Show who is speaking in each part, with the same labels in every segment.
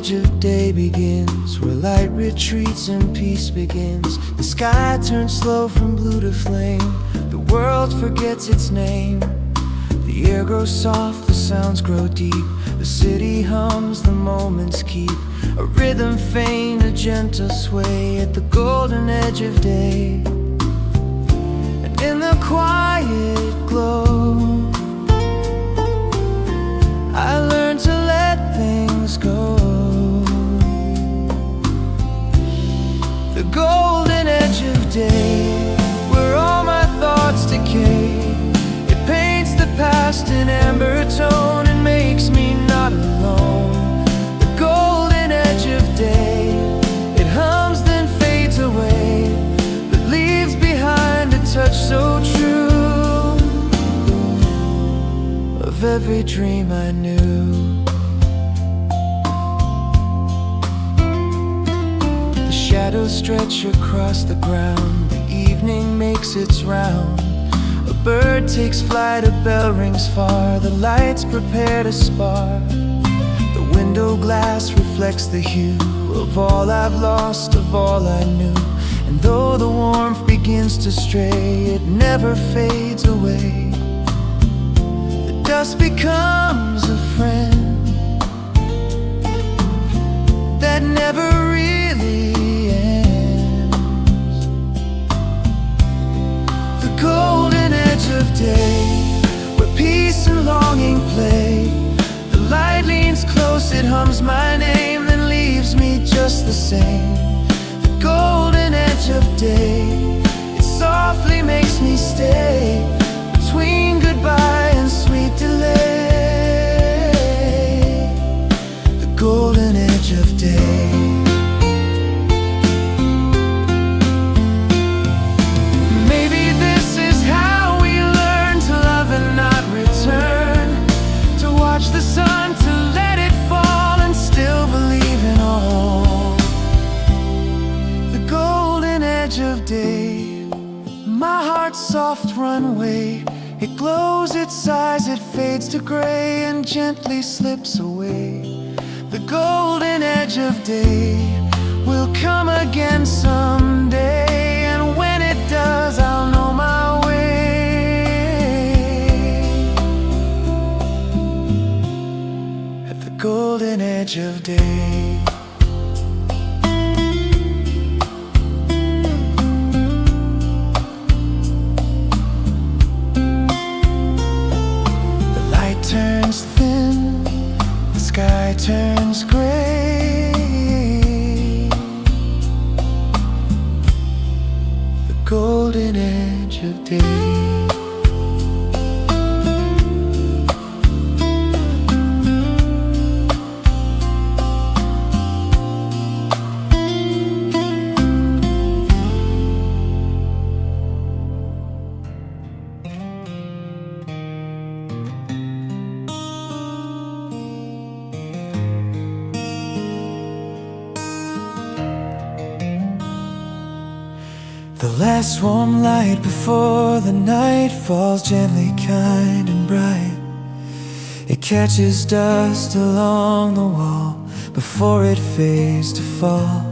Speaker 1: edge of day begins, where light retreats and peace begins. The sky turns slow from blue to flame, the world forgets its name. The air grows soft, the sounds grow deep, the city hums, the moments keep a rhythm faint, a gentle sway at the golden edge of day. And in the quiet glow, I learned to let things go. The golden edge of day, where all my thoughts decay, it paints the past in amber tone and makes me not alone. The golden edge of day, it hums then fades away, but leaves behind a touch so true of every dream I knew. The shadows stretch across the ground, the evening makes its round. A bird takes flight, a bell rings far, the lights prepare to spark. The window glass reflects the hue of all I've lost, of all I knew. And though the warmth begins to stray, it never fades away. The dust becomes a friend that never really ends. The golden edge of day, where peace and longing play. The light leans close, it hums my name, then leaves me just the same. The golden edge of day, it softly makes me stay between goodbye and sweet delay. The golden edge of day. Maybe this is how we learn to love and not return, to watch the sun, to let it fall and still believe in all. The golden edge of day, my heart's soft runway, it glows, it sighs, it fades to gray and gently slips away. The golden edge of day will come again someday, and when it does, I'll know my way. At the golden edge of day. Turns thin, the sky turns gray. The golden edge of day. The last warm light before the night falls gently, kind and bright. It catches dust along the wall before it fades to fall.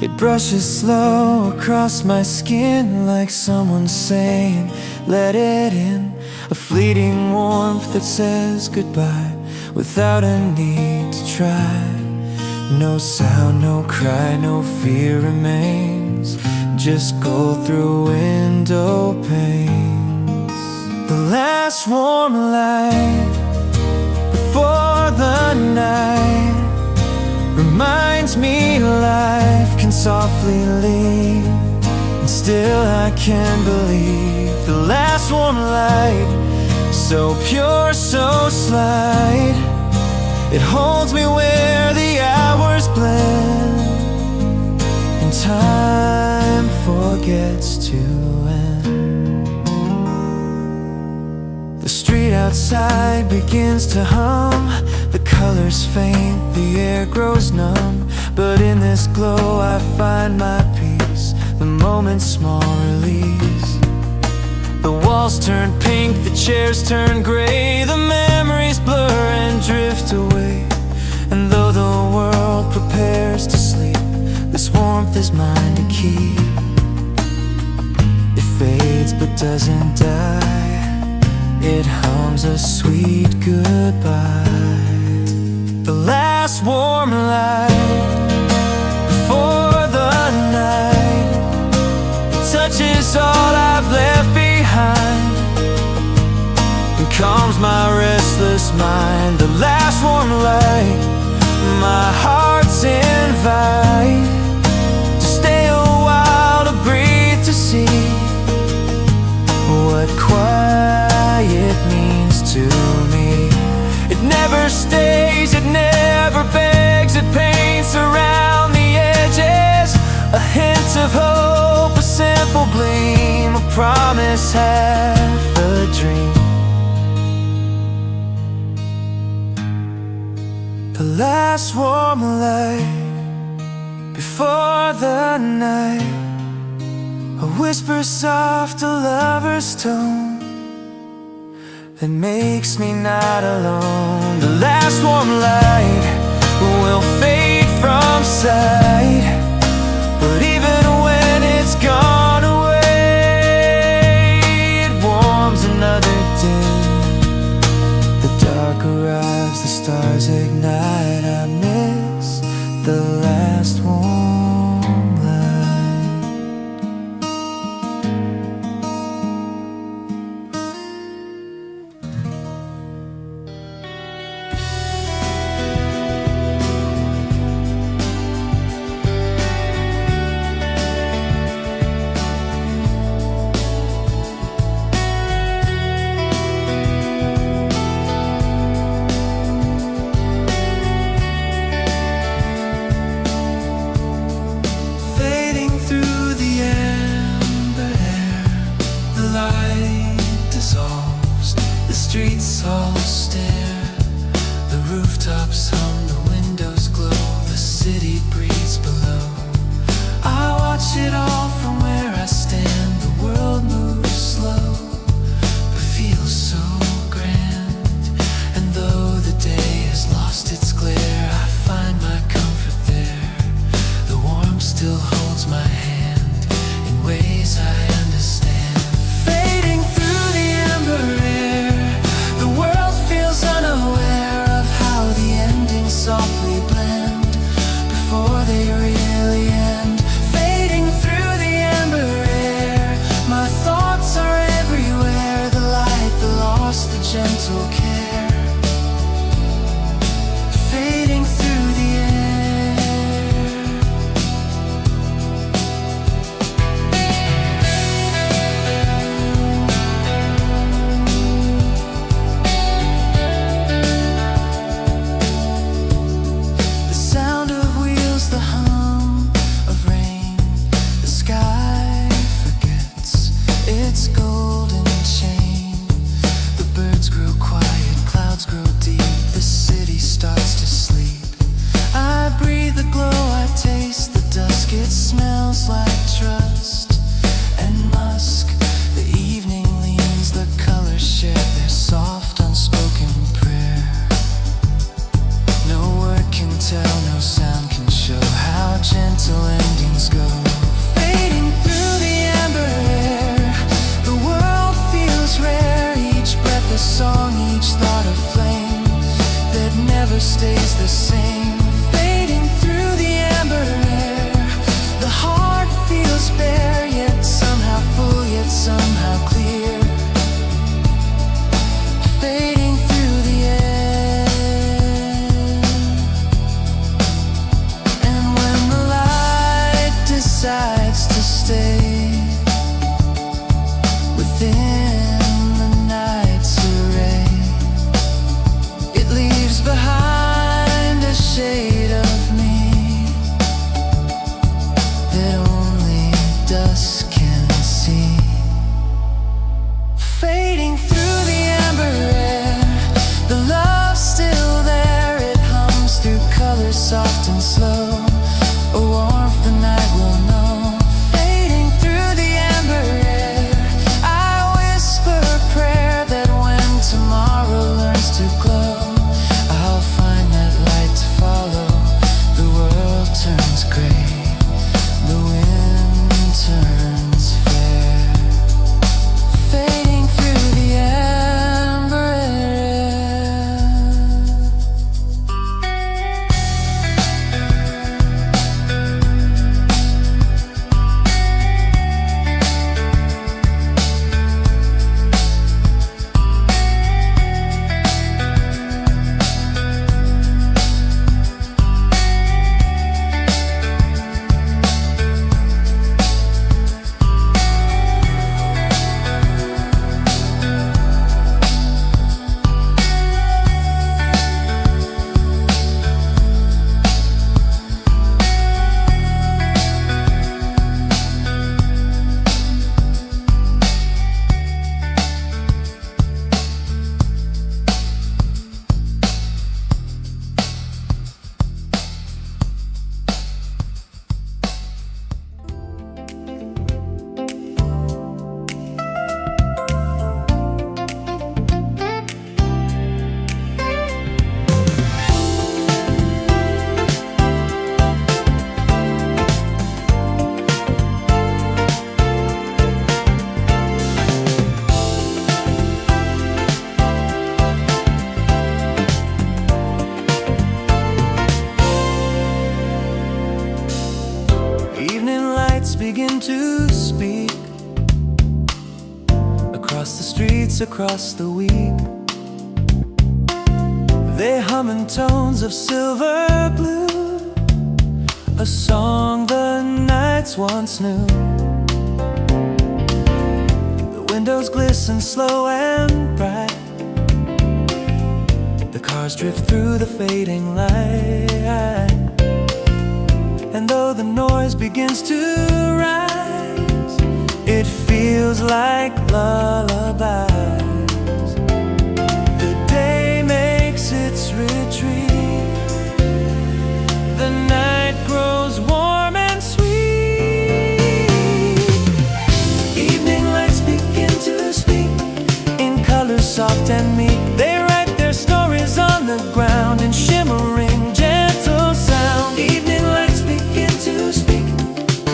Speaker 1: It brushes slow across my skin like someone saying, let it in. A fleeting warmth that says goodbye without a need to try. No sound, no cry, no fear remains. Just go through window panes. The last warm light before the night reminds me life can softly leave, and still I can't believe. The last warm light, so pure, so slight, it holds me where the hours blend and time forgets to end. The street outside begins to hum, the colors faint, the air grows numb, but in this glow I find my peace, the moment's small release. The walls turn pink, the chairs turn gray, the memories blur and drift away, and though the world warmth is mine to keep. It fades but doesn't die. It hums a sweet goodbye. The last warm light before the night touches all I've left behind and calms my restless mind. The last warm light my heart's invite to stay a while, to breathe, to see what quiet means to me. It never stays, it never begs, it paints around the edges, a hint of hope, a simple gleam, a promise, half a dream. The last warm light before the night, a whisper soft, a lover's tone that makes me not alone. The last warm light will fade from sight, but even when it's gone away, it warms another day. The dark arrives, the stars ignite. I miss the last warm light. Streets all stare, the rooftops hum, the windows glow, the city breathes below. I watch it all from where I stand. The world moves slow, but feels so grand. And though the day has lost its glare, I find my comfort there. The warmth still holds my hand in ways I understand. Fading through the amber air, the world cross the streets across the week. They hum in tones of silver blue, a song the nights once knew. The windows glisten slow and bright, the cars drift through the fading light. And though the noise begins to rise, it feels like lullabies. The day makes its retreat, the night grows warm and sweet. Evening lights begin to speak in colors soft and meek. They write their stories on the ground in shimmering gentle sound. Evening lights begin to speak,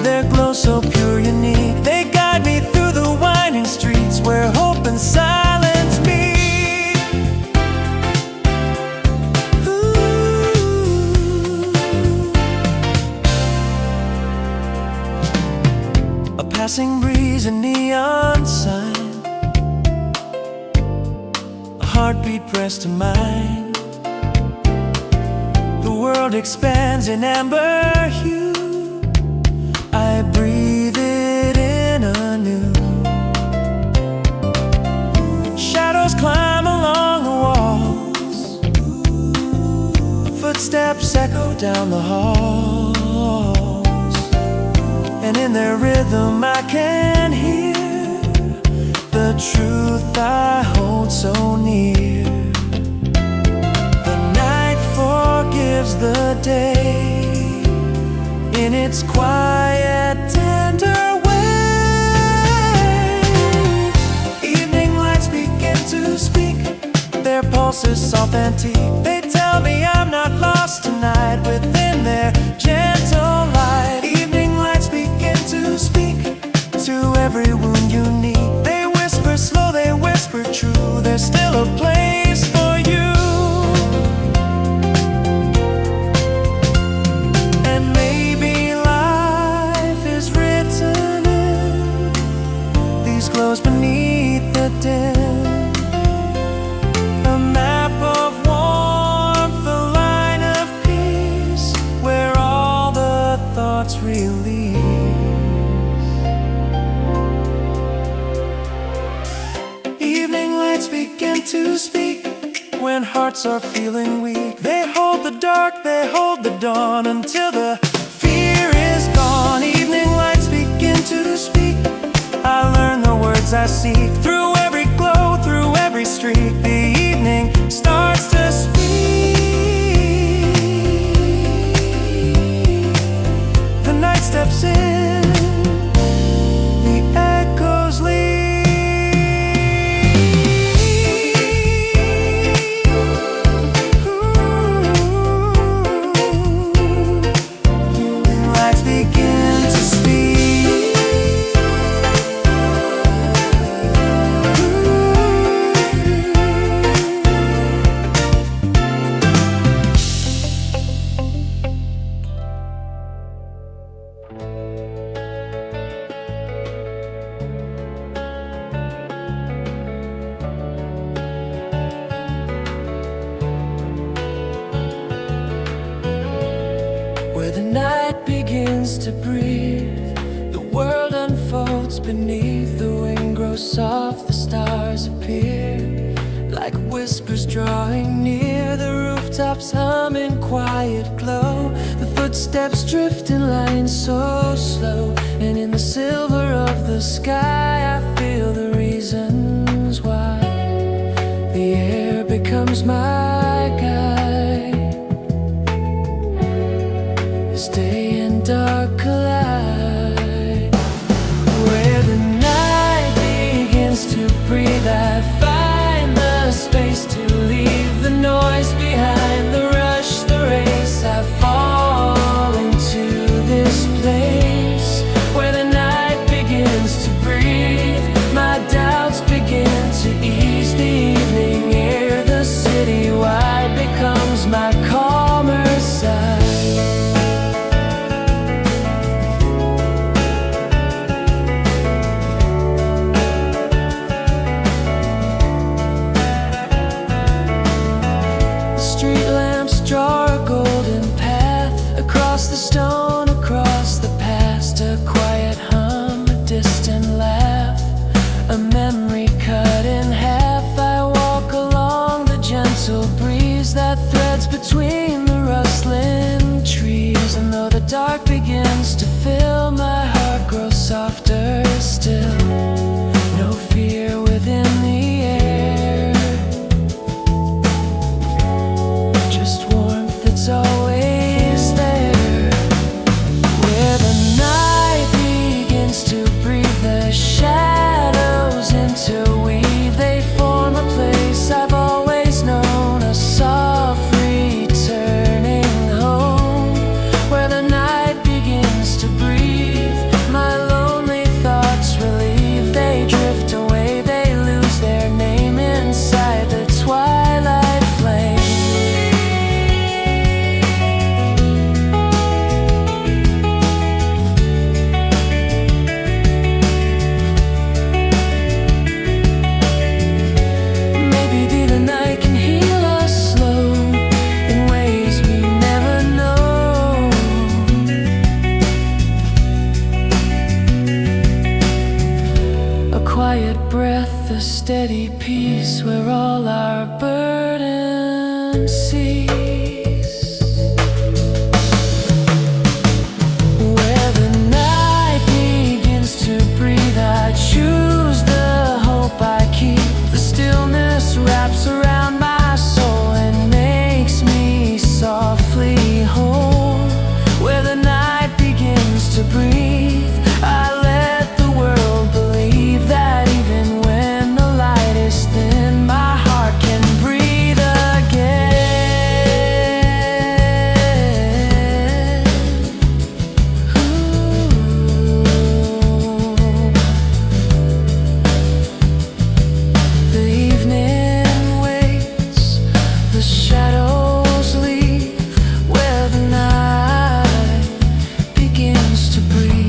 Speaker 1: their glow so pure, unique. They guide me through the winding streets where hope and silence meet. Ooh. A passing breeze, a neon sign, a heartbeat pressed to mine. The world expands in amber hue, I breathe it in anew. Shadows climb along the walls, footsteps echo down the halls, and in their rhythm I can hear the truth I hold so near. The night forgives the day in its quiet, tender way. Evening lights begin to speak, their pulses soft and deep. They tell me I'm not lost tonight within their gentle light. Evening lights begin to speak to every wound you need. They whisper slow, they whisper true, there's still a place for you. And maybe life is written in these glows beneath the dim, a map of warmth, a line of peace where all the thoughts release. Evening lights begin to speak when hearts are feeling weak. They hold the dark, they hold the dawn until the fear is gone. Evening lights begin to speak, I learn the words I seek. Through every glow, through every streak, the evening starts to speak. The night steps in, the echoes leave. Lights begin to speak. Where the night begins to breathe, the world unfolds beneath. The wind grows soft, the stars appear like whispers drawing near. The rooftops hum in quiet glow, the footsteps drift in lines so slow. And in the silver of the sky I feel the reasons why. The air becomes my guide as day and dark collide. Where the night begins to breathe, I find the space to leave the noise behind, the rush, the race. I fall into this place where the night begins to breathe. a memory cut in half. I walk along the gentle breeze that threads between the rustling trees. And though the dark begins to fill, my heart grows softer still. No fear within the air, just warmth that's always there. Where the night begins to breathe, the shadows interweave. They form a place I've always known, a soft returning home. Where the night begins to breathe, my lonely thoughts relieve. They drift away, they lose their name inside the twilight flame. Maybe the night can heal us slow in ways we never know. A quiet breath, a steady peace, where all our burdens cease. Where the night begins to breathe, I choose the hope I keep. The stillness wraps around my soul and makes me softly whole. Where the night begins to breathe, I let the world believe that even when the light is thin, my heart can breathe again. The evening waits, the shadows leave, where the night begins to breathe.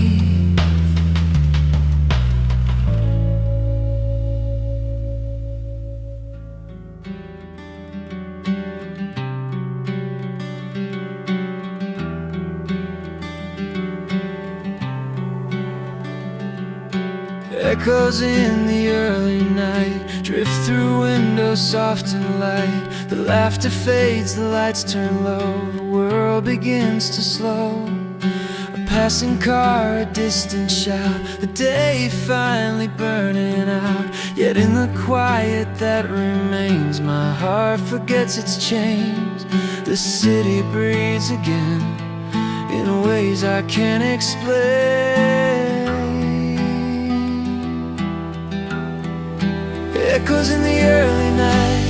Speaker 1: Echoes in the early night drift through windows soft and light. The laughter fades, the lights turn low, the world begins to slow. A passing car, a distant shout, the day finally burning out. Yet in the quiet that remains, my heart forgets its chains. The city breathes again in ways I can't explain. Echoes in the early night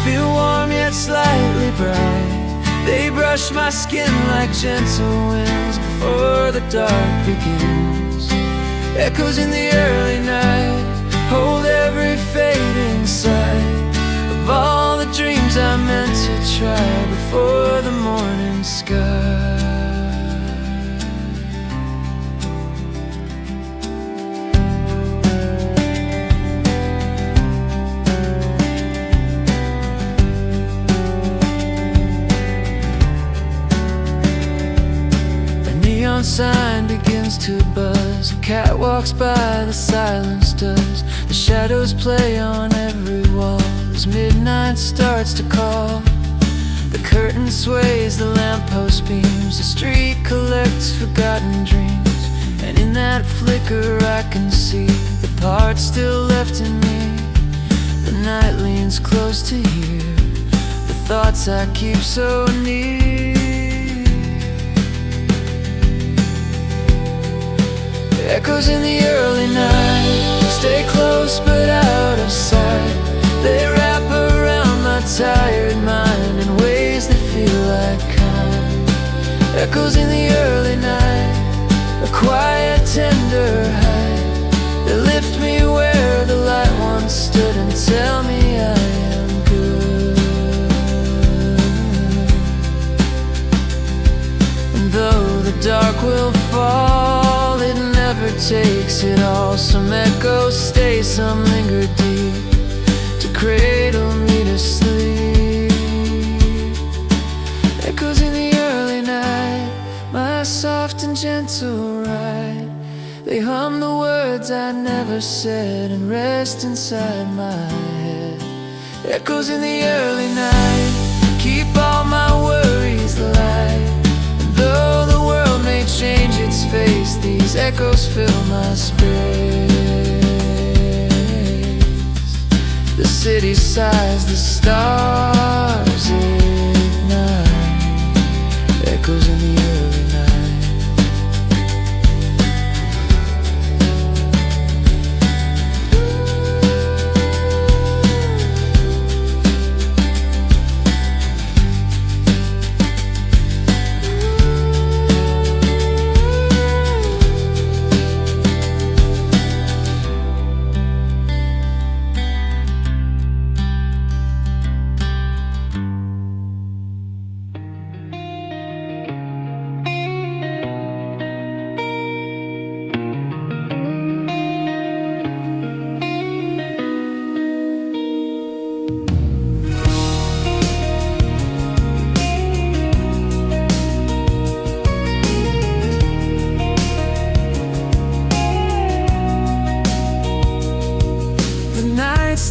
Speaker 1: feel warm yet slightly bright. They brush my skin like gentle winds before the dark begins. Echoes in the early night hold every fading sight of all the dreams I meant to try before the morning sky. Neon sign begins to buzz. A cat walks by, the silence does. The shadows play on every wall as midnight starts to call. The curtain sways, the lamppost beams. The street collects forgotten dreams. And in that flicker I can see the part still left in me. The night leans close to hear the thoughts I keep so near. Echoes in the early night stay close but out of sight. They wrap around my tired mind in ways that feel like kind. Echoes in the early night, a quiet tender height. They lift me where the light once stood and tell me I am good. And though the dark will fall, it never takes it all. Some echoes stay, some linger deep to cradle me to sleep. Echoes in the early night, my become the words I never said and rest inside my head. Echoes in the early night keep all my worries alive. And though the world may change its face, these echoes fill my space. The city sighs, the stars ignite. Echoes in the early night.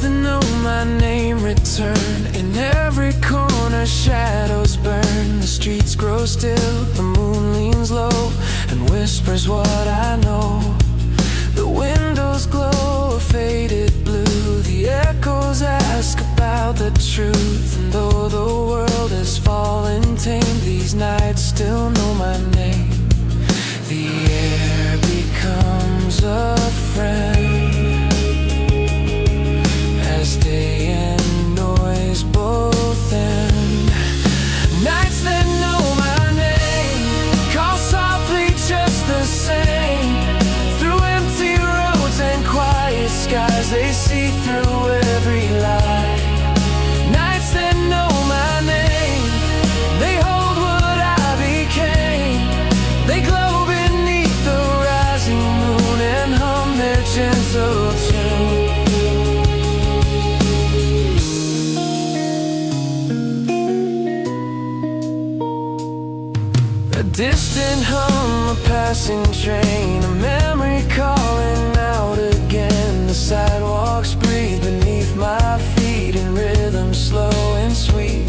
Speaker 1: That know my name return. In every corner shadows burn. The streets grow still, the moon leans low and whispers what I know. The windows glow a faded blue. The echoes ask about the truth. And though the world has fallen tame, these nights still know my name. The air becomes a friend as day and noise both end. Nights that know my name call softly just the same. Through empty roads and quiet skies, they see through every lie. Nights that know my name, they hold what I became. They glow beneath the rising moon and hum their gentle tune. A distant hum, a passing train, a memory calling out again. The sidewalks breathe beneath my feet in rhythm slow and sweet.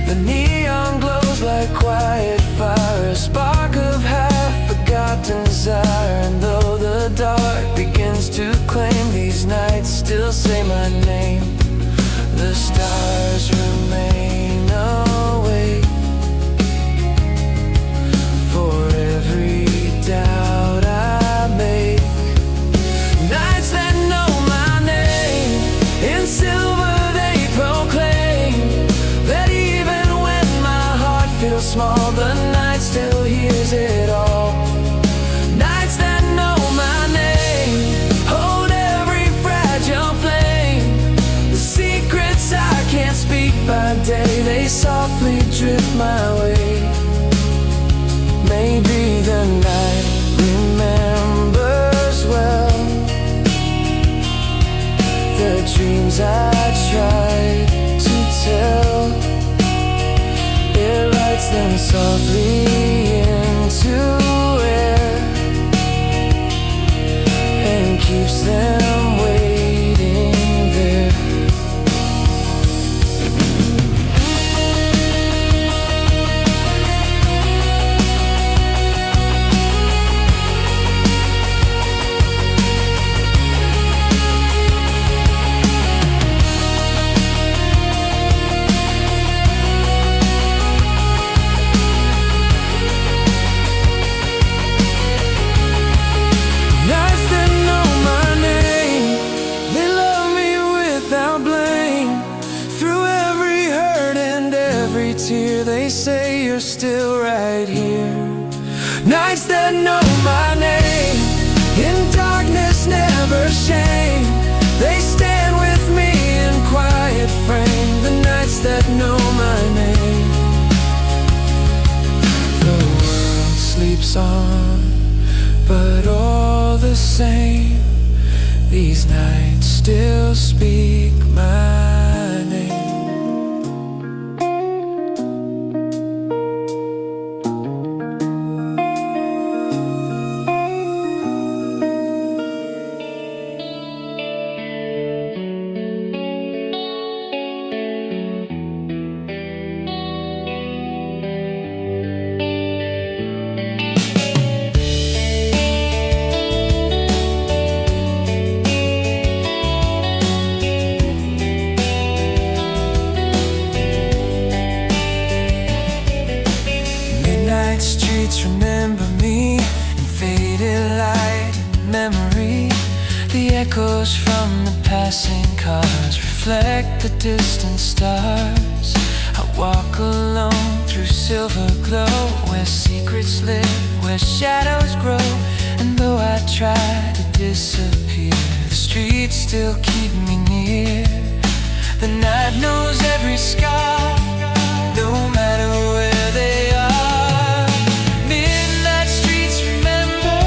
Speaker 1: The neon glows like quiet fire, a spark of half-forgotten desire. And though the dark begins to claim, these nights still say my name. The stars remain awake for every doubt I make. Nights that know my name, in silver they proclaim that even when my heart feels small, the night still hears it all. Nights that know my name hold every fragile flame. The secrets I can't speak by day, they softly drift my way. Maybe the night remembers well the dreams I tried to tell. It writes them softly into air and keeps them waiting there. Nights that know my name, they love me without blame. Through every hurt and every tear, they say you're still right here. Nights that know my name, in darkness never shame. They stand with me in quiet frame. The nights that know my name. The world sleeps on, but all the same, these nights still speak my name. passing cars reflect the distant stars. I walk alone through silver glow, where secrets live, where shadows grow. And though I try to disappear, the streets still keep me near. The night knows every scar, no matter where they are. Midnight streets remember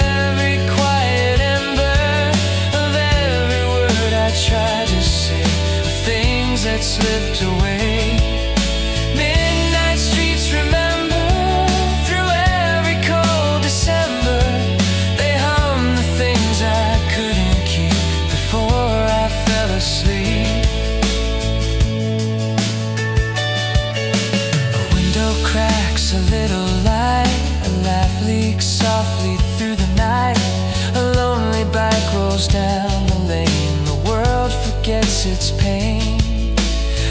Speaker 1: every quiet ember of every word I tried to say, the things that slipped away. Midnight streets remember through every cold December. They hum the things I couldn't keep before I fell asleep. A window cracks a little light, a laugh leaks softly through the night. A lonely bike rolls down the lane, the world forgets its pain.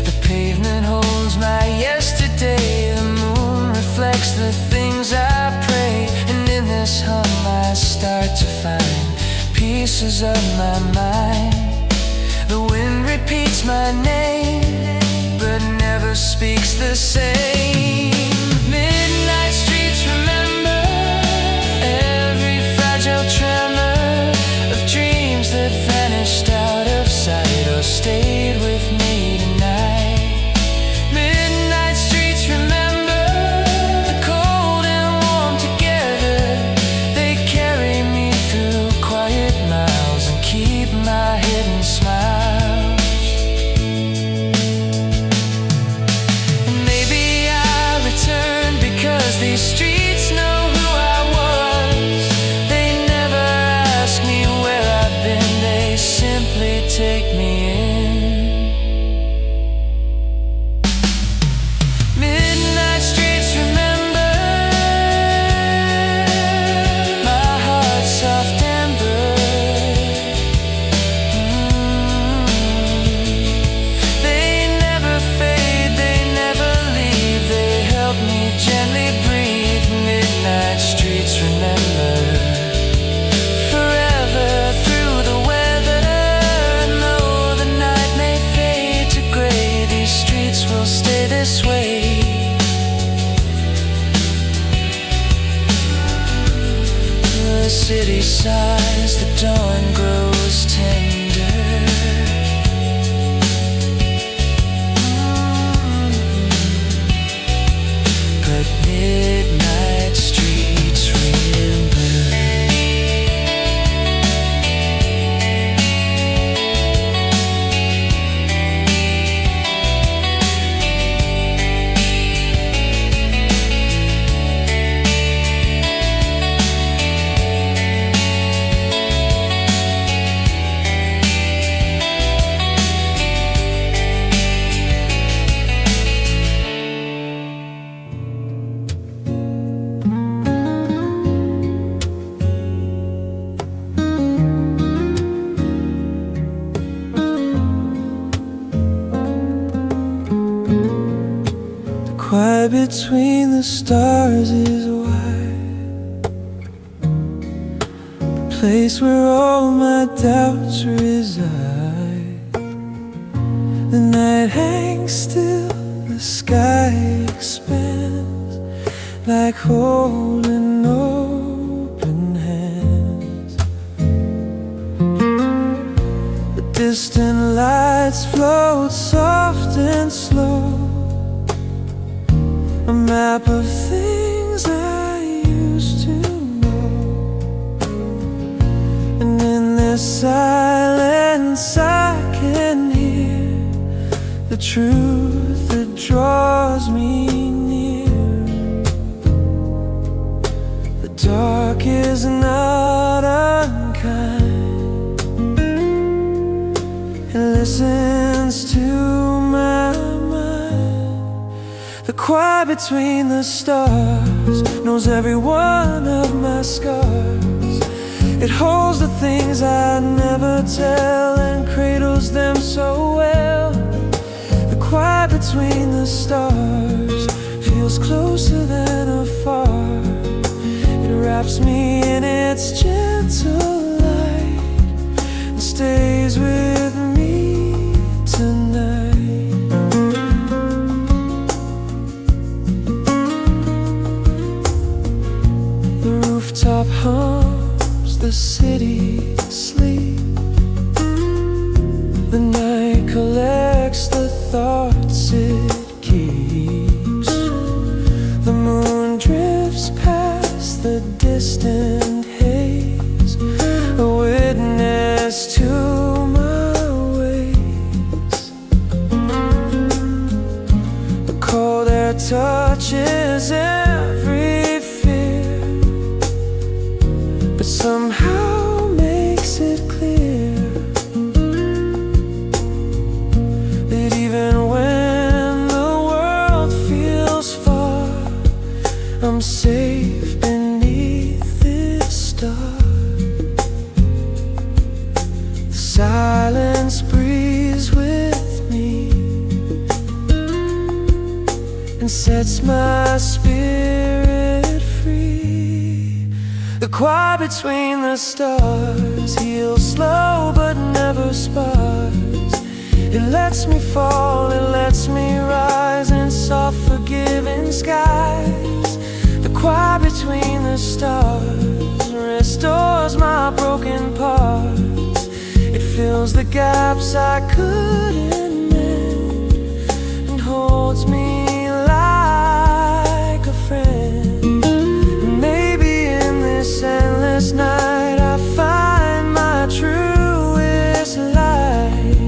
Speaker 1: The pavement holds my yesterday, the moon reflects the things I pray. And in this hum I start to find pieces of my mind. The wind repeats my name, but never speaks the same. Midnight streets remember every fragile tremor of dreams that vanished out of sight or stayed with me tonight. Midnight streets remember the cold and warm together. They carry me through quiet miles and keep my hidden smiles. And maybe I return because these streets know who I was. They never ask me where I've been, they simply take me in. Midnight streets remember my heart's soft ember. They never fade, they never leave, they help me gently breathe. Midnight streets remember forever through the weather. And though the night may fade to gray, these streets will stay this way. The city sighs, the dawn grows tender. But midnight streets remember. The quiet between the stars is wide, the place where all my doubts reside. The night hangs still, the sky expands like holding open hands. The distant lights float soft and slow, a map of things I used to know. And in this silence I can hear the truth that draws me near. The dark is not unkind, it listens to my mind. The quiet between the stars knows every one of my scars. It holds the things I never tell and cradles them so well. The quiet between the stars feels closer than afar. It wraps me in its gentle light and stays with me tonight. The rooftop hums, the city sleeps. The night collects the thoughts it keeps. The moon drifts past the distant haze, a witness to my ways. The cold air touches every fear, but somehow makes it clear that even when the world feels far, I'm safe beneath this star. The silence breathes with me and sets my spirit free. The quiet between the stars heals slow but never spars. It lets me fall, it lets me rise in soft forgiving skies. The quiet between the stars restores my broken parts. It fills the gaps I couldn't mend and holds me like a friend. And maybe in this endless night I find my truest light.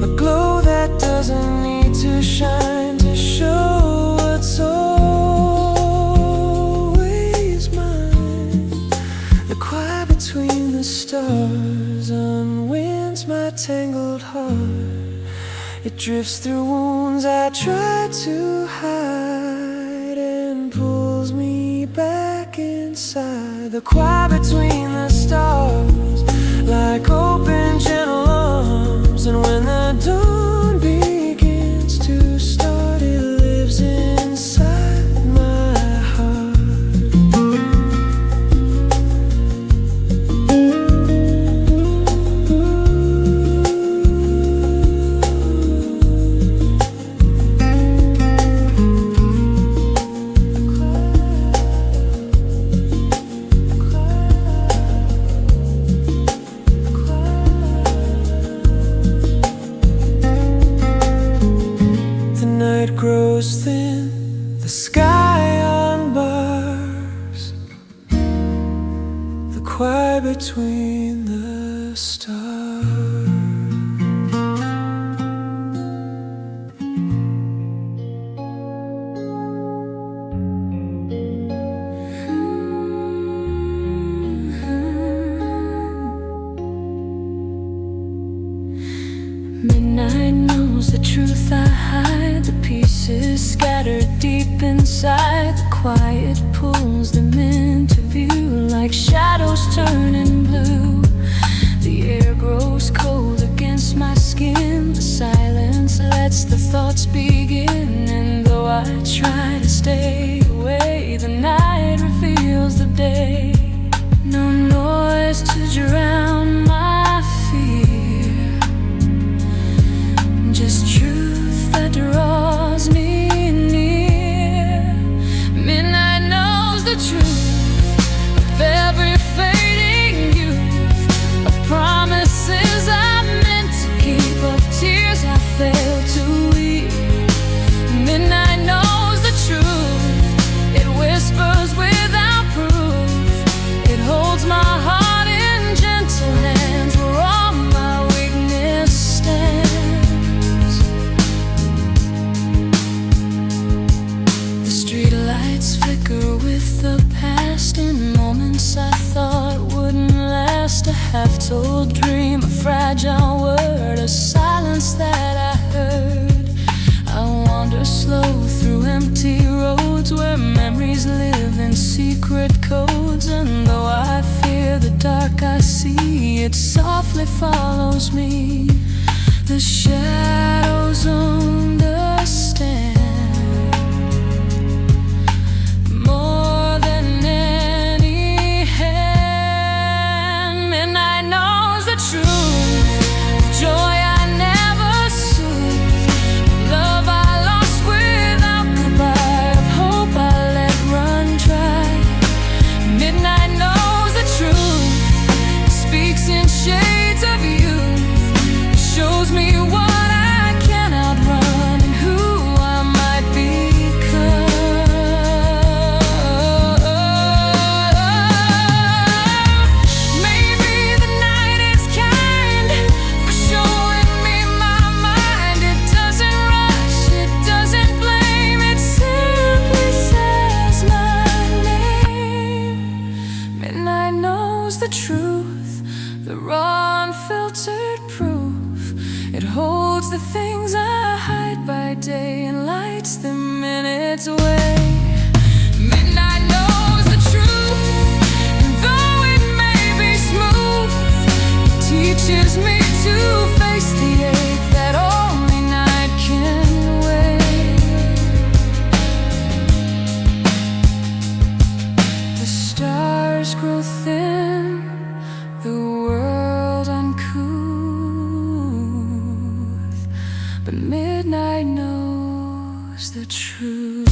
Speaker 1: A glow that doesn't need to shine to show what's always mine. The quiet between the stars unwinds my tangled heart. It drifts through wounds I tried to hide and pulls me back inside. The quiet between the stars, like open gentle arms. And when the dawn begins to start, it lives inside my heart. The night grows thin, the sky unbars. The quiet between the stars.
Speaker 2: Midnight knows the truth I hide, the pieces scattered deep inside. The quiet pulls them into view like shadows turning blue. The air grows cold against my skin. The silence lets the thoughts begin. And though I try to stay away, the night reveals the day. No noise to drown my fear, just truth that draws me near. Midnight knows the truth of every fading youth, of promises I meant to keep, of tears I failed to weep. Midnight knows the truth, it whispers without proof. It holds my heart in gentle hands where all my weakness stands. The street lights flicker with the past in moments I thought wouldn't last. A half-told dream, a fragile word, a silence that I heard. I wander slow through empty roads where memories live in secret codes. And though I fear the dark, I see it softly follows me. The shadows understand more than anyone. the truth, the raw unfiltered proof. It holds the things I hide by day and lights them in its way. Midnight knows the truth, and though it may be smooth, it teaches me to face the ache that only night can weigh. The stars grow thin, the world uncouth, but midnight knows the truth.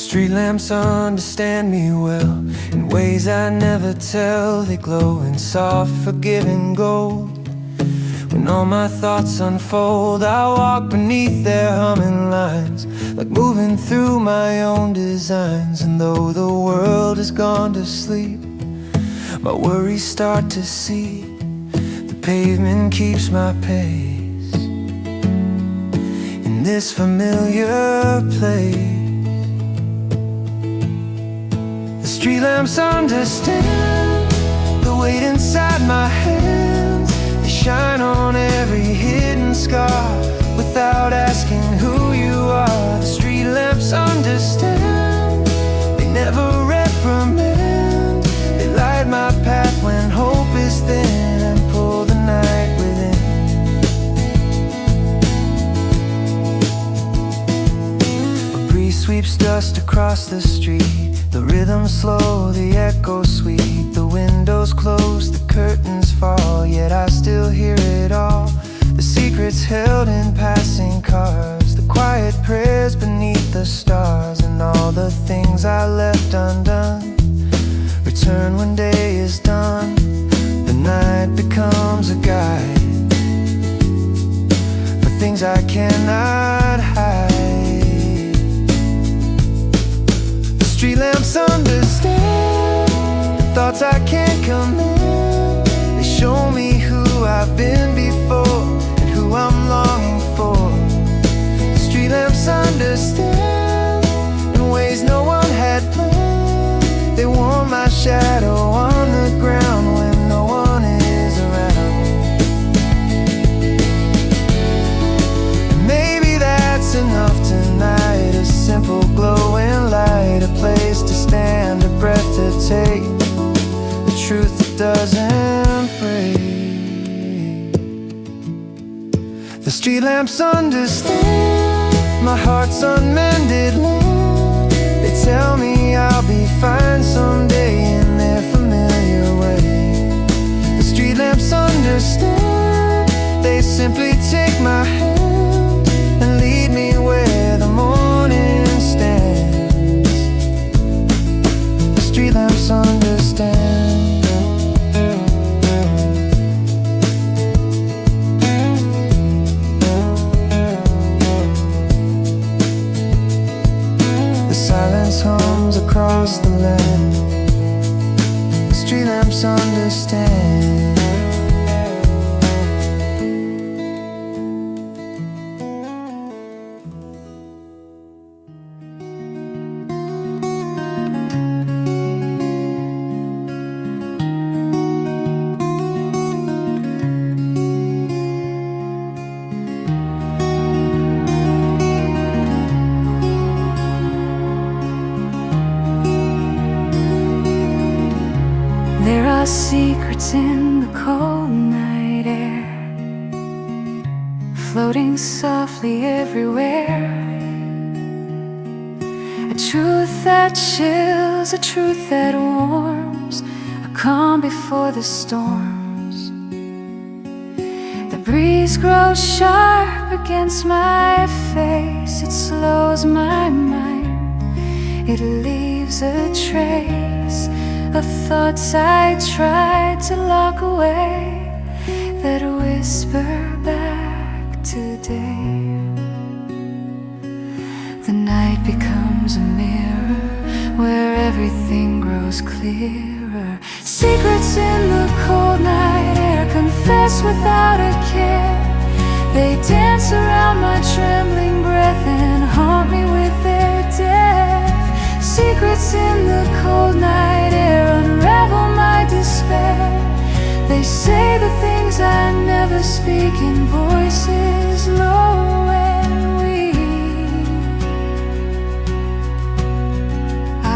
Speaker 1: Street lamps understand me well in ways I never tell. They glow in soft, forgiving gold. When all my thoughts unfold, I walk beneath their humming lines, like moving through my own designs. And though the world has gone to sleep, my worries start to see. The pavement keeps my pace in this familiar place. Street lamps understand the weight inside my hands. They shine on every hidden scar without asking who you are. The street lamps understand, they never reprimand. They light my path when hope is thin and pull the night within. A breeze sweeps dust across the street. The rhythm slow, the echo sweet. The windows close, the curtains fall, yet I still hear it all. The secrets held in passing cars, the quiet prayers beneath the stars, and all the things I left undone return when day is done. The night becomes a guide for things I cannot hide. Street lamps understand the thoughts I can't command. They show me who I've been before and who I'm longing for. The street lamps understand in ways no one had planned. They warm my shadow on the ground when no one is around. And maybe that's enough tonight, a simple glowing light, a place to stand, a breath to take, the truth that doesn't break. The street lamps understand my heart's unmended land. They tell me I'll be fine someday in their familiar way. The street lamps understand, they simply take my hand and lead me where the morning stands. The street lamps understand. The silence hums across the land. The street lamps understand.
Speaker 2: There are secrets in the cold night air, floating softly everywhere. A truth that chills, a truth that warms, a calm before the storms. The breeze grows sharp against my face. It slows my mind. It leaves a trace of thoughts I tried to lock away that whisper back today. The night becomes a mirror where everything grows clearer. Secrets in the cold night air confess without a care. They dance around my trembling breath and haunt me with their death. Secrets in the cold night air unravel my despair. They say the things I never speak in voices low and weak.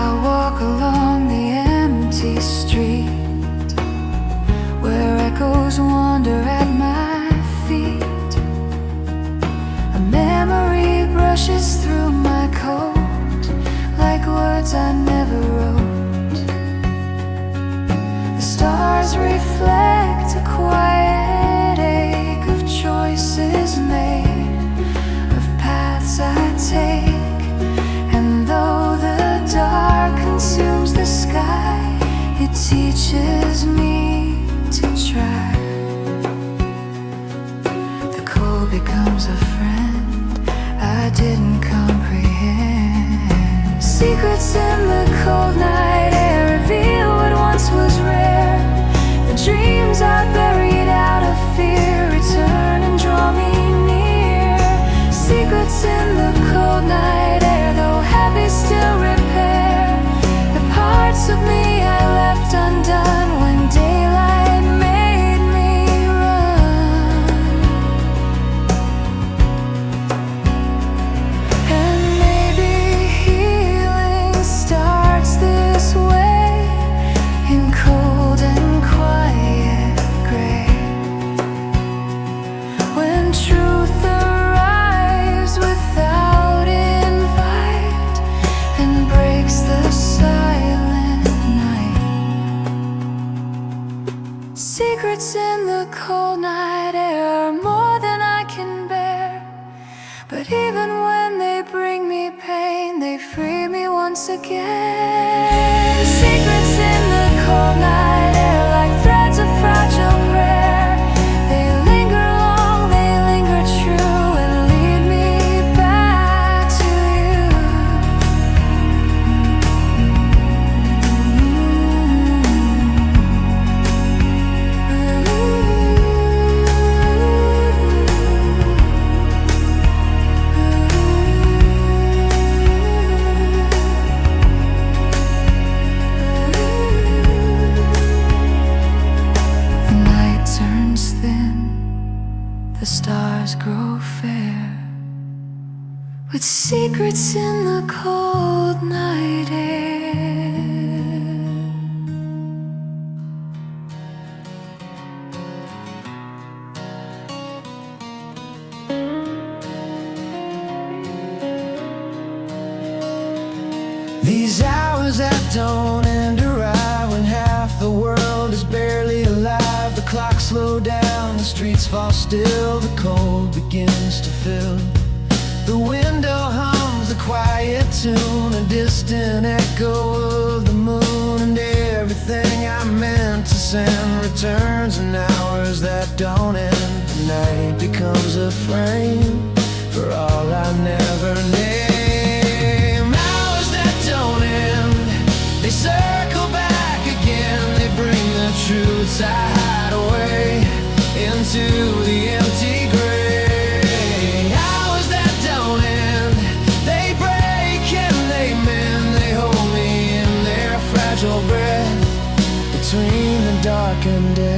Speaker 2: I walk along the empty street where echoes wander at my feet. A memory brushes through my coat like words I never wrote. The stars reflect a quiet ache of choices made, of paths I take. And though the dark consumes the sky, it teaches me to try. The cold becomes a friend I didn't comprehend. Secrets in the cold night air reveal what once was rare. The dreams I buried out of fear return and draw me near. Secrets in the cold night air, though heavy, still repair the parts of me I left undone when daylight made me run. And maybe healing starts this way, in cold and quiet gray. When truth arrives without invite and breaks the silent night. Secrets in the cold night air are more than I can bear. But even when they bring me pain, they free me once again. Secrets in the cold night air like threads of fragile prayer. They linger long, they linger true, and lead me back to you. The night turns thin, the stars grow fair, with secrets in the cold night air.
Speaker 1: These hours that don't end arrive when half the world is barely alive. The clocks slow down, the streets fall still, the cold begins to fill. The window hums a quiet tune, a distant echo of the moon, and everything I meant to send returns in hours that don't end. The night becomes a frame for all I never name. Hours that don't end, they circle back again. They bring the truths I hide away into the empty gray. Hours that don't end, they break and they mend. They hold me in their fragile breath between the dark and death.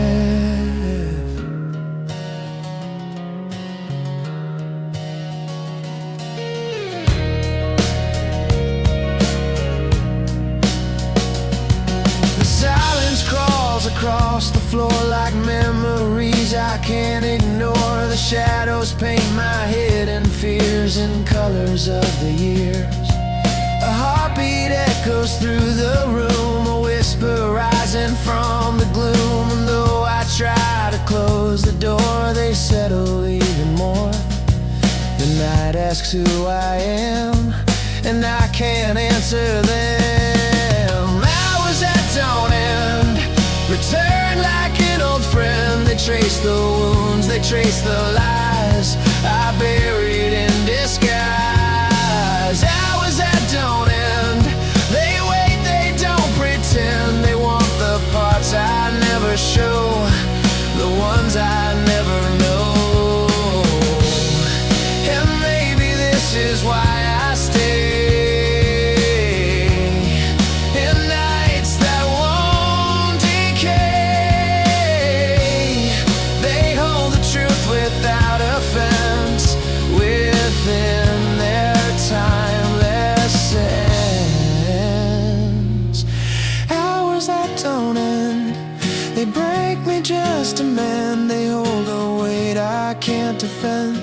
Speaker 1: night asks who I am, and I can't answer them. Hours that don't end return like an old friend. They trace the wounds, they trace the lies I buried in disguise. Hours that don't end, they wait, they don't pretend. They want the parts I never show, the ones I never know. And maybe this is why I stay in nights that won't decay. They hold the truth without offense within their timeless sense. Hours that don't end, they break me just to mend. They hold a weight I can't defend.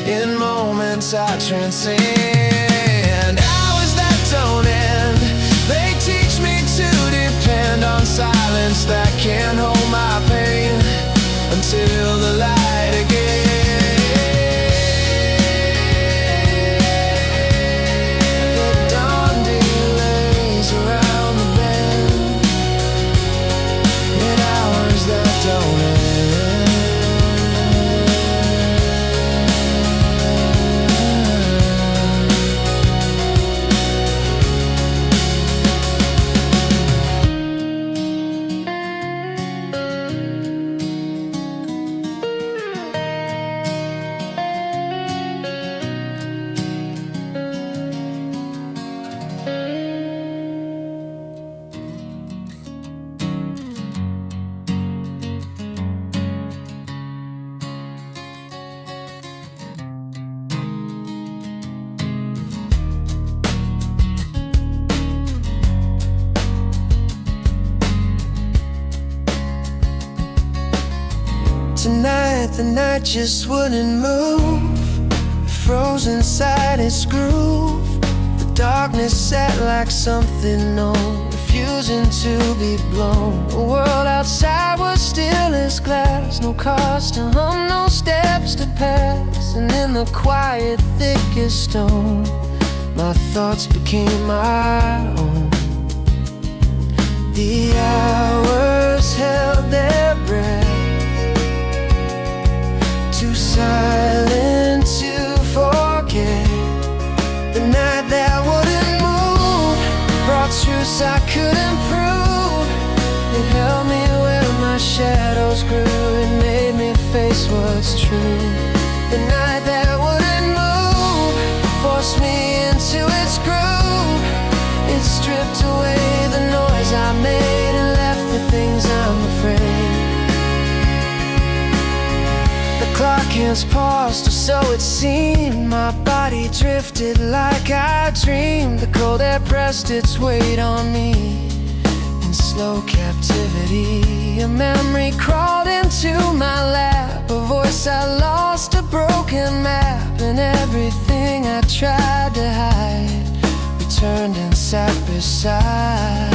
Speaker 1: In moments I transcend. Hours that don't end, they teach me to depend on silence that can't hold my pain until the light again. The dawn delays around the bend in hours that don't end. Tonight the night just wouldn't move, froze inside its groove. The darkness sat like something known, refusing to be blown. The world outside was still as glass, no cars to hum, no steps to pass. And in the quiet thickest stone, my thoughts became my own. The hours held their breath, too silent to forget. The night that wouldn't move brought truths I couldn't prove. It held me where my shadows grew. It made me face what's true. The night that wouldn't move forced me into its groove. It stripped away the noise I made and left the things I'm afraid. The clock hands paused, or so it seemed. My body drifted like I dreamed. The cold air pressed its weight on me in slow captivity. A memory crawled into my lap, a voice I lost, a broken map. And everything I tried to hide returned and sat beside.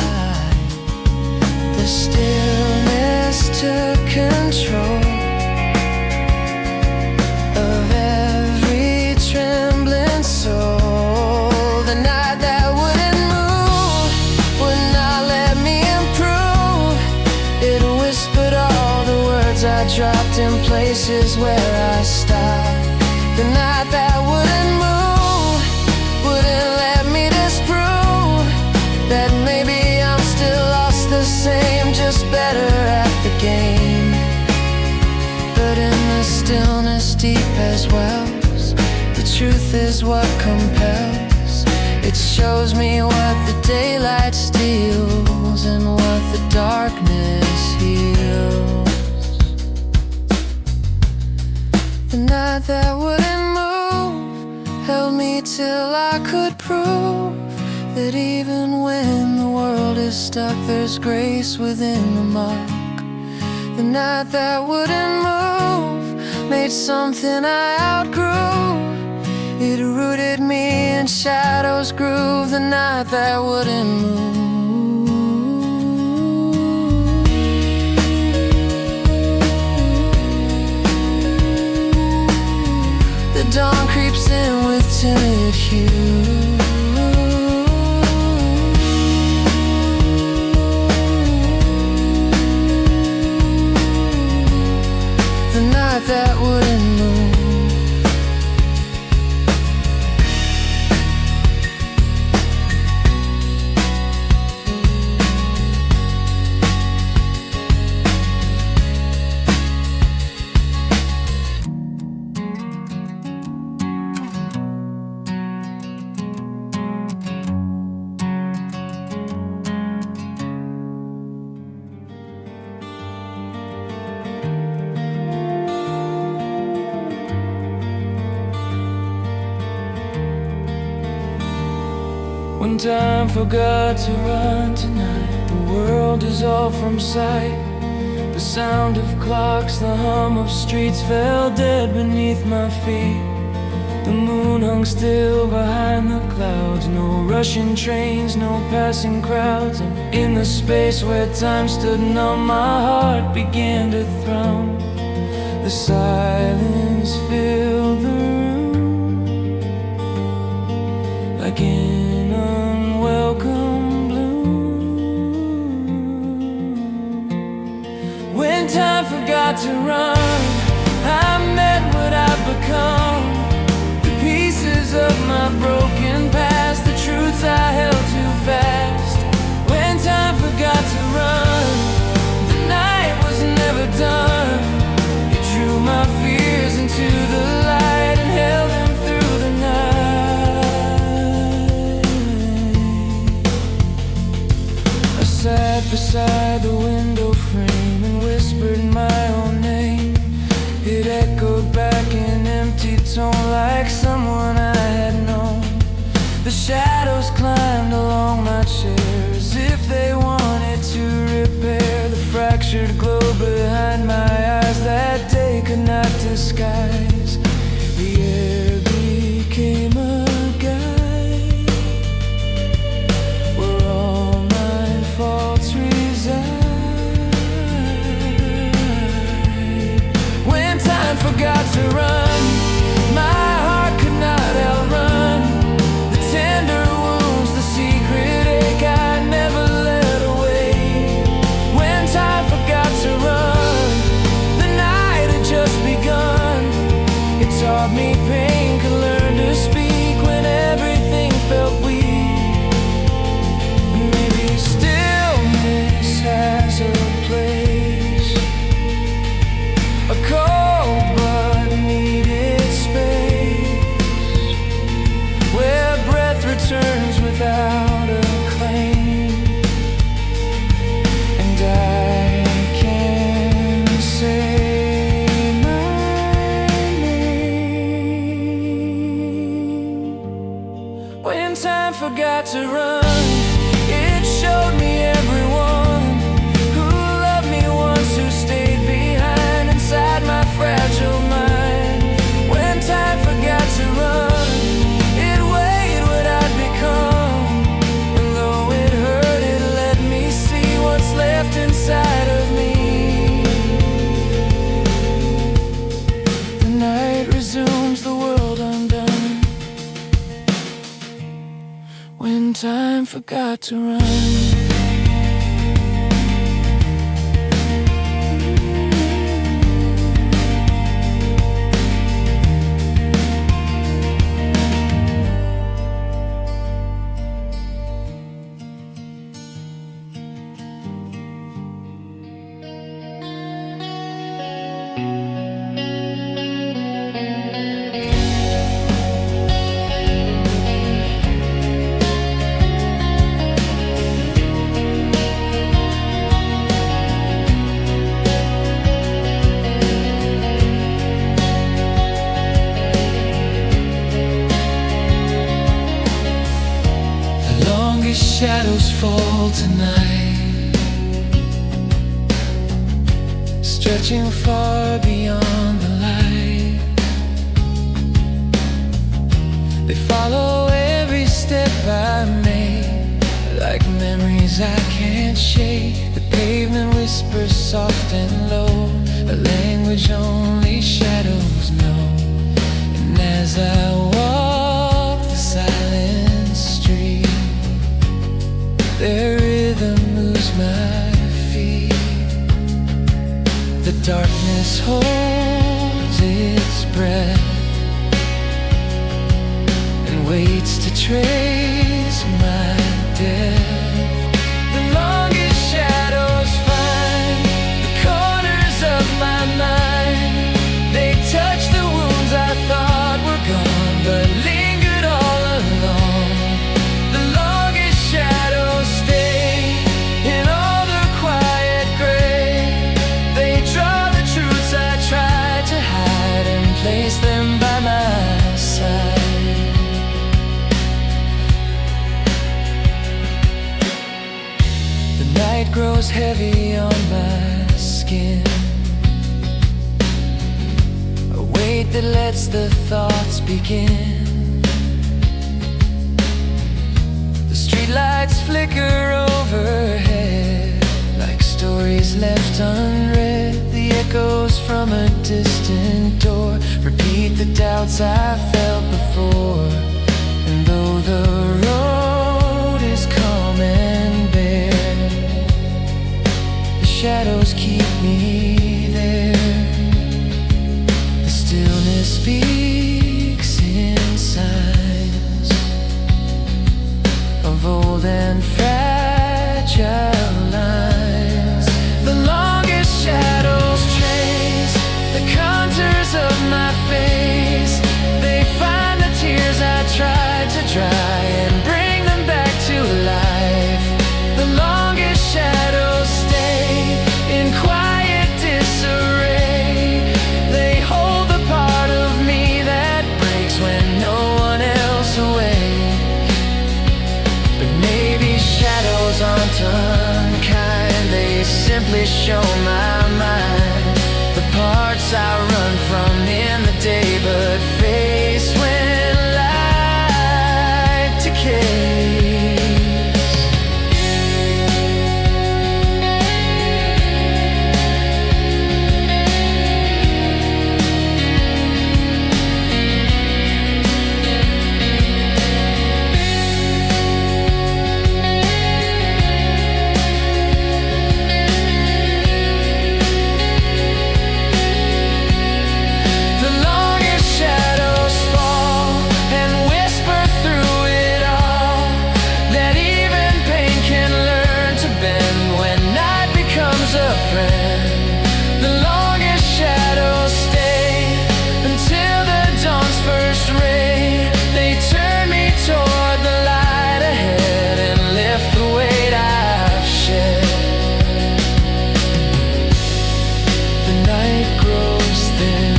Speaker 1: The stillness took control of every trembling soul. The night that wouldn't move would not let me improve. It whispered all the words I dropped in places where I stopped. The night that wouldn't move wouldn't let me disprove that maybe I'm still lost the same, just better at the game. But in the stillness deep as wells, the truth is what compels. It shows me what the daylight steals and what the darkness heals. The night that wouldn't move held me till I could prove that even when the world is stuck, there's grace within the muck. The night that wouldn't move made something I outgrew. It rooted me in shadows groove. The night that wouldn't move. The dawn creeps in with timid hue. The night that wouldn't move. When time forgot to run tonight, the world is all from sight. The sound of clocks, the hum of streets fell dead beneath my feet. The moon hung still behind the clouds, no rushing trains, no passing crowds. And in the space where time stood numb, my heart began to thrum. The silence filled the room like an unwelcome bloom. When time forgot to run, I met what I've become. The pieces of my broken past, the truths I held too fast. When time forgot to run, the night was never done. It drew my fears into the light and held them through the night. I sat beside the window frame and whispered my own name. It echoed back in empty tone like someone I had known. The shadows climbed along my chair as if they wanted to repair the fractured glow behind my eyes that day could not disguise. The air became a guide where all my faults reside. When time forgot to run, my heart could not outrun the tender wounds, the secret ache I never let away. When time forgot to run, the night had just begun. It taught me pain could learn to speak when everything felt weak. Maybe stillness has a place, a cold but needed space, where breath returns without a claim. And I can say my name. When time forgot to run, it showed me everyone who loved me once, who stayed behind inside my fragile mind. When time forgot to run, it weighed what I'd become, and though it hurt, it let me see what's left inside of me. The night resumes, the world undone. When time forgot to run. Shadows fall tonight, stretching far beyond the light. They follow every step I made, like memories I can't shake. The pavement whispers soft and low, a language only shadows know. And As I walk the silent street, their rhythm moves my feet. The darkness holds its breath and waits to trace my death. The longest shadows find the corners of my mind. They touch the wounds I thought were gone, but lingered all along. The longest shadows stay in all the quiet gray. They draw the truths I tried to hide and place them by my side. The night grows heavy on my skin, a weight that lets the thoughts begin. The streetlights flicker overhead like stories left unread. The echoes from a distant door repeat the doubts I felt before. And though the road is calm and bare, the shadows keep me there. The stillness speaks in signs of old and fragile lines. The longest shadows trace the contours of my face. They find the tears I tried to dry and bring them back to life. The longest shadows stay in quiet disarray. They hold the part of me that breaks when no one else awake. But maybe shadows aren't unkind, they simply show my mind the parts I run from in the day but face when light decays. The longest shadows fall and whisper through it all that even pain can learn to bend when night becomes a friend. The longest shadows stay until the dawn's first ray. They turn me toward the light ahead and lift the weight I've shed. The night grows thin,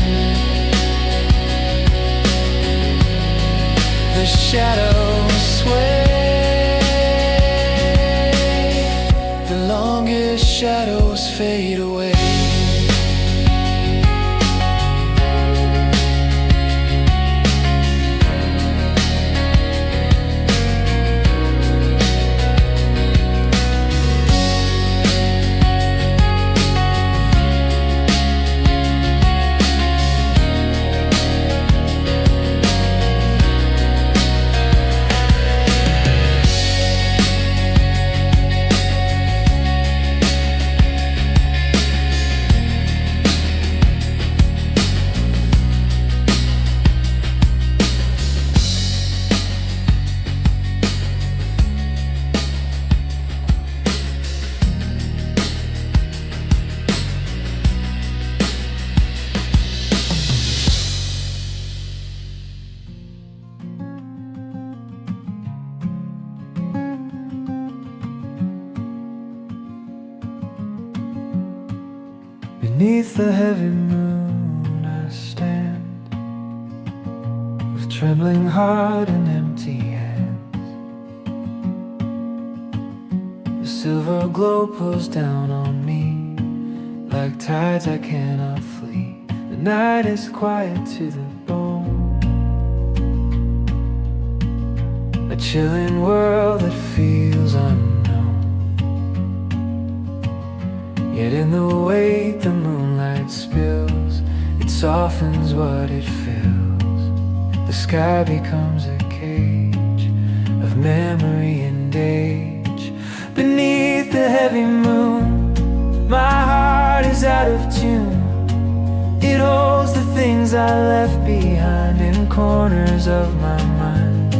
Speaker 1: the shadows sway. The longest shadows fade away. Beneath the heavy moon I stand, with trembling heart and empty hands. The silver glow pours down on me like tides I cannot flee. The night is quiet to the bone, a chilling world that feels unknown. Yet in the wake the moonlight spills, it softens what it fills. The sky becomes a cage of memory and age. Beneath the heavy moon, my heart is out of tune. It holds the things I left behind in corners of my mind.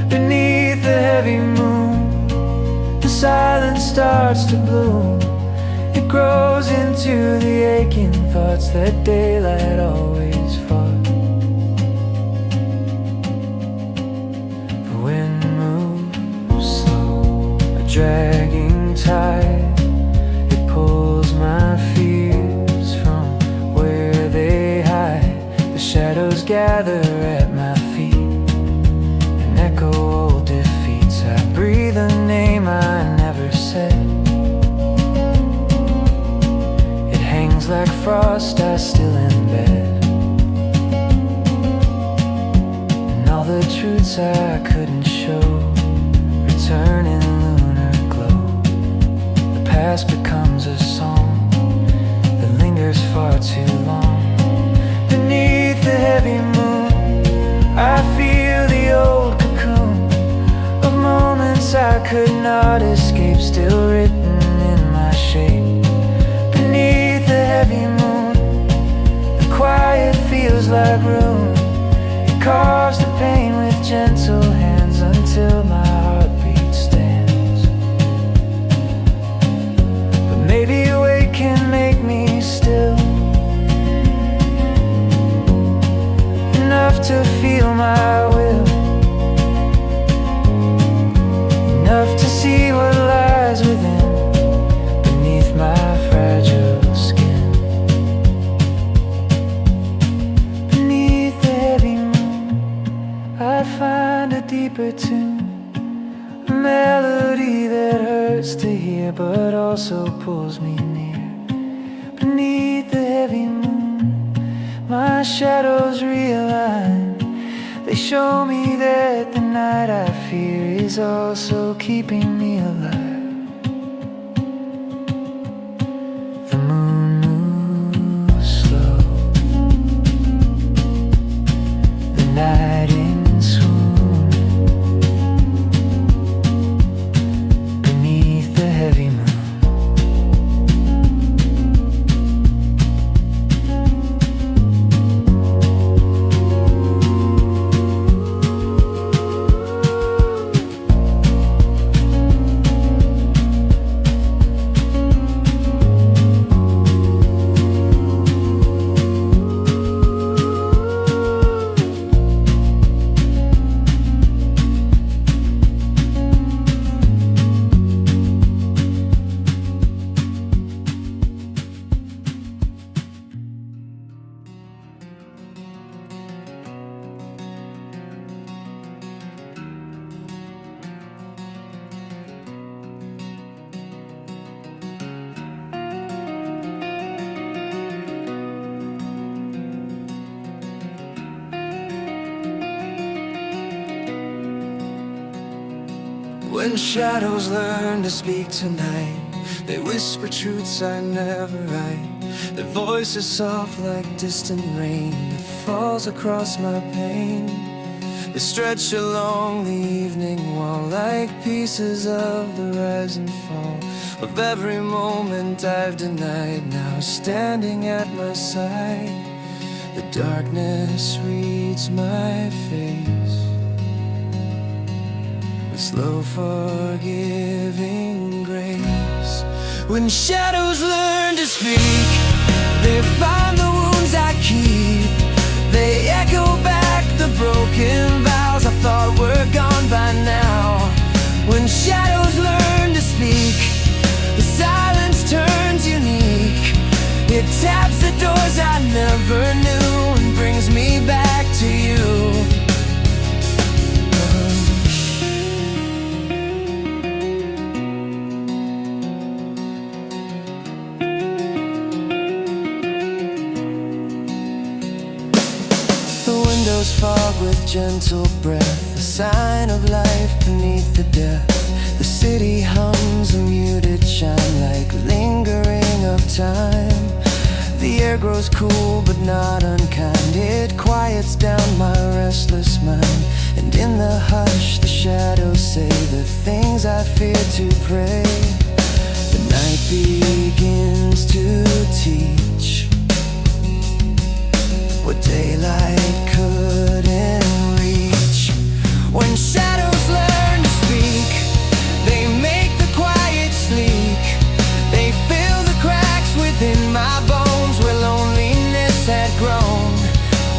Speaker 1: Beneath the heavy moon, the silence starts to bloom. It grows into the aching thoughts that daylight always fought. The wind moves slow, a dragging tide. It pulls my fears from where they hide. The shadows gather at my feet and echo old defeats. I breathe a name I never said. It hangs like frost, I still embed. And all the truths I couldn't show return in lunar glow. The past becomes a song that lingers far too long. Beneath the heavy moon, I feel the old cocoon of moments I could not escape, still written in my shape. Beneath the heavy moon, the quiet feels like ruin. It carves the pain with gentle hands until my heartbeat stands. But maybe awake can make me still enough to feel my will, enough to see what lies within, beneath my fragile skin. Beneath the heavy moon, I find a deeper tune, a melody that hurts to hear but also pulls me near. Beneath the heavy moon, my shadows realign. They show me that the night I fear is also keeping me alive. The moon moves slow, the night in swoon. Beneath the heavy moon, when shadows learn to speak tonight, they whisper truths I never write. Their voice is soft like distant rain that falls across my pain. They stretch along the evening wall like pieces of the rise and fall of every moment I've denied, now standing at my side. The darkness reads my face with slow forgiving grace. When shadows learn to speak, they find the wounds I keep. They echo back the broken vows I thought were gone by now. When shadows learn to speak, the silence turns unique. It taps the doors I never knew and brings me back to you. Fog with gentle breath, a sign of life beneath the death. The city hums a muted chime like lingering of time. The air grows cool but not unkind, it quiets down my restless mind, and in the hush the shadows say the things I fear to pray. The night begins to teach what daylight couldn't reach. When shadows learn to speak, they make the quiet sleek. They fill the cracks within my bones where loneliness had grown.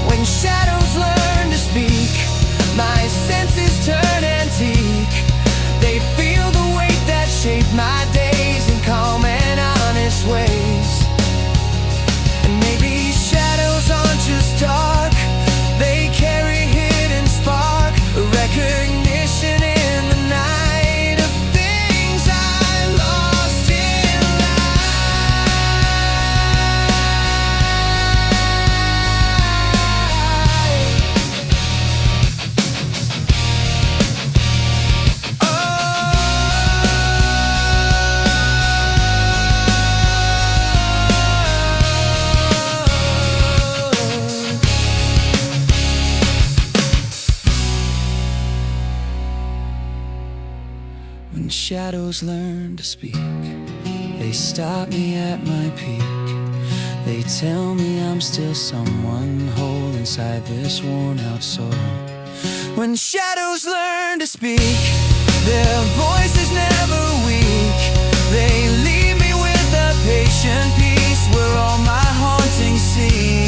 Speaker 1: When shadows learn to speak, my senses turn antique. They feel the weight that shaped my days in calm and honest ways. And maybe shadows aren't just dark, they carry hidden spark, a recognition in the night of things I lost in When shadows learn to speak, they stop me at my peak. They tell me I'm still someone whole inside this worn out soul. When shadows learn to speak, their voice is never weak. They leave me with a patient peace where all my haunting cease.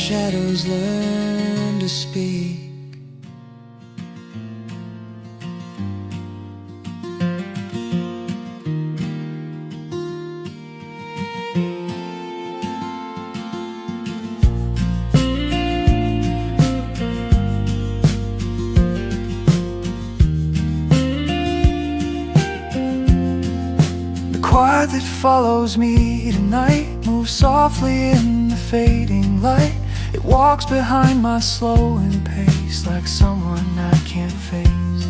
Speaker 1: Shadows learn to speak. The quiet that follows me tonight moves softly in the fading light. It walks behind my slowing pace like someone I can't face.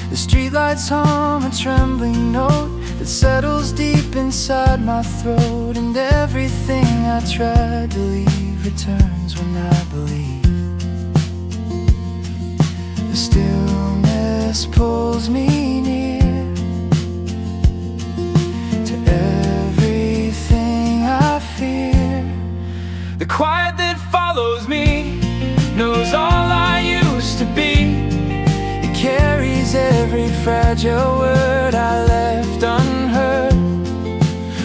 Speaker 1: The streetlights hum a trembling note that settles deep inside my throat, and everything I tried to leave returns when I believe. The stillness pulls me near to everything I fear. The quiet that follows me knows all I used to be. It carries every fragile word I left unheard.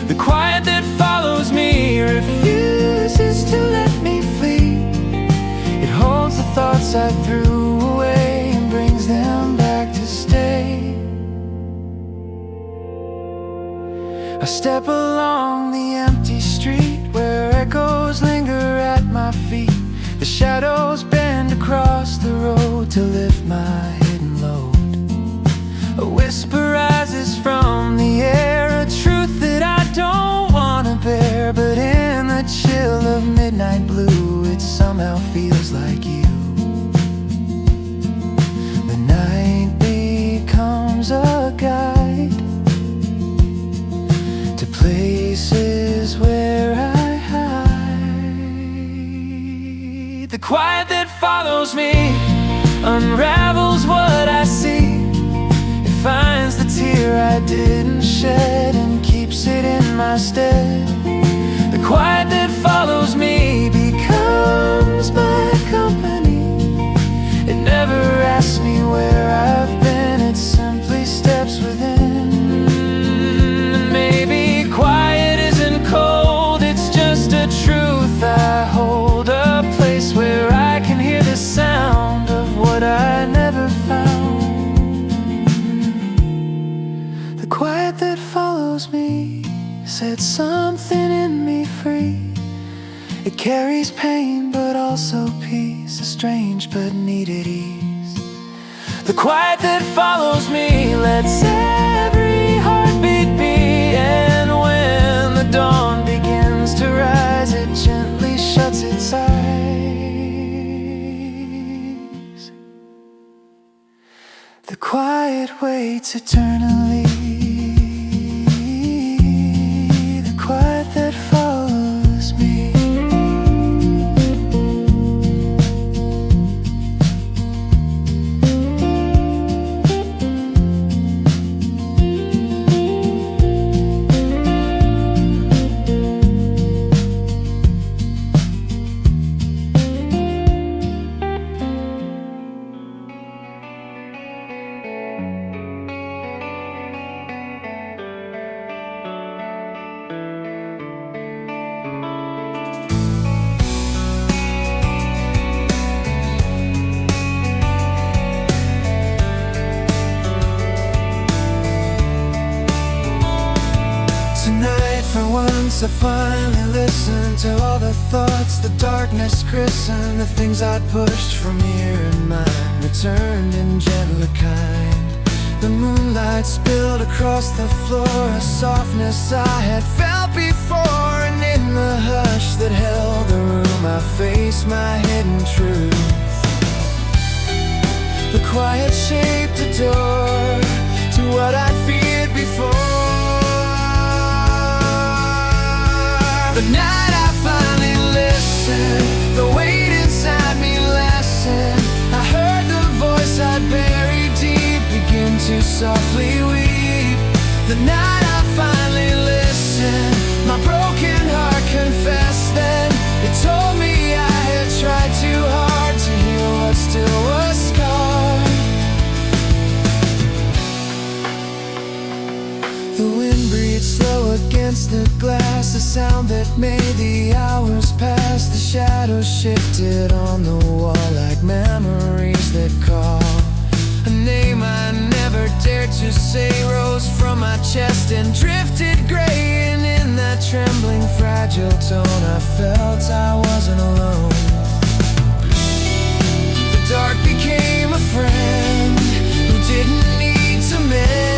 Speaker 1: The quiet that follows me refuses to let me flee. It holds the thoughts I threw away and brings them back to stay. I step along the empty street where echoes linger at my feet. The shadows bend across the road to lift my hidden load. A whisper rises from the air, a truth that I don't wanna bear, but in the chill of midnight blue it somehow feels like you. The night becomes a guide to places where I hide. The quiet that follows me unravels what I see. It finds the tear I didn't shed and keeps it in my stead. The quiet that follows me becomes my company. It never asks me where I've been, it simply steps within. And maybe quiet isn't cold, it's just a truth I hold, a place where I can hear the sound of what I never set something in me free. It carries pain but also peace, a strange but needed ease. The quiet that follows me lets every heartbeat be, and when the dawn begins to rise, it gently shuts its eyes. The quiet waits eternally. The quiet that follows me. Tonight for once I finally listened to all the thoughts the darkness christened. The things I'd pushed from here in mind returned in gentler kind. The moonlight spilled across the floor, a softness I had felt before. And in the hush that held the room I faced my hidden truth. The quiet shaped a door to what I'd feared before. The night I finally listened, the weight inside me lessened. I heard the voice I'd buried deep begin to softly weep. The night I finally listened, my broken heart confessed then. It told me I had tried too hard to heal what still was scarred. The wind breathed slow against the glass, a sound that made the hours pass. The shadows shifted on the wall like memories that call. A name I never dared to say rose from my chest and drifted gray. And in that trembling, fragile tone I felt I wasn't alone. The dark became a friend who didn't need to mend.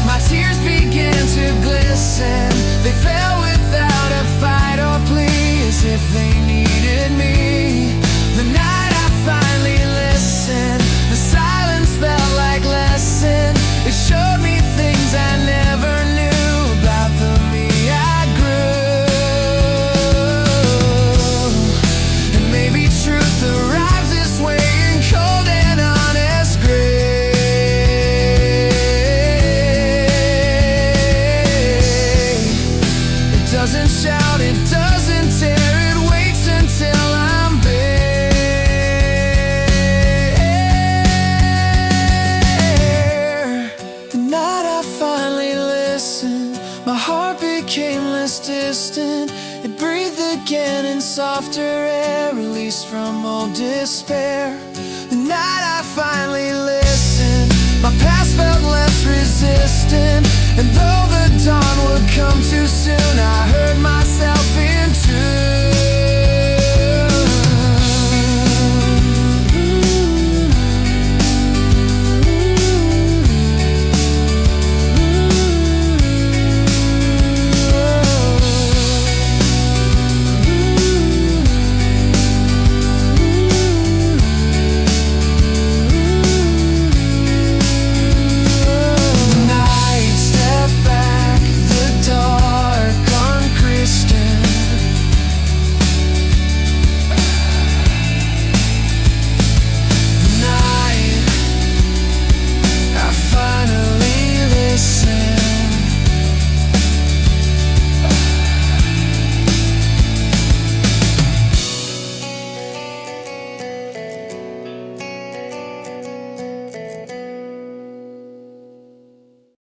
Speaker 1: My tears began to glisten. They fell without a fight or plea, as if they needed me. The night I finally listened, the silence felt like lesson. It showed me things I never knew about the me I grew. And maybe truth arrives this way in cold and honest grace. Doesn't shout, it doesn't tear, it waits until I'm bare. The night I finally listened, my heart became less distant. It breathed again in softer air, released from old despair. The night I finally listened, my past felt less resistant. And though the dawn would come too soon, I heard my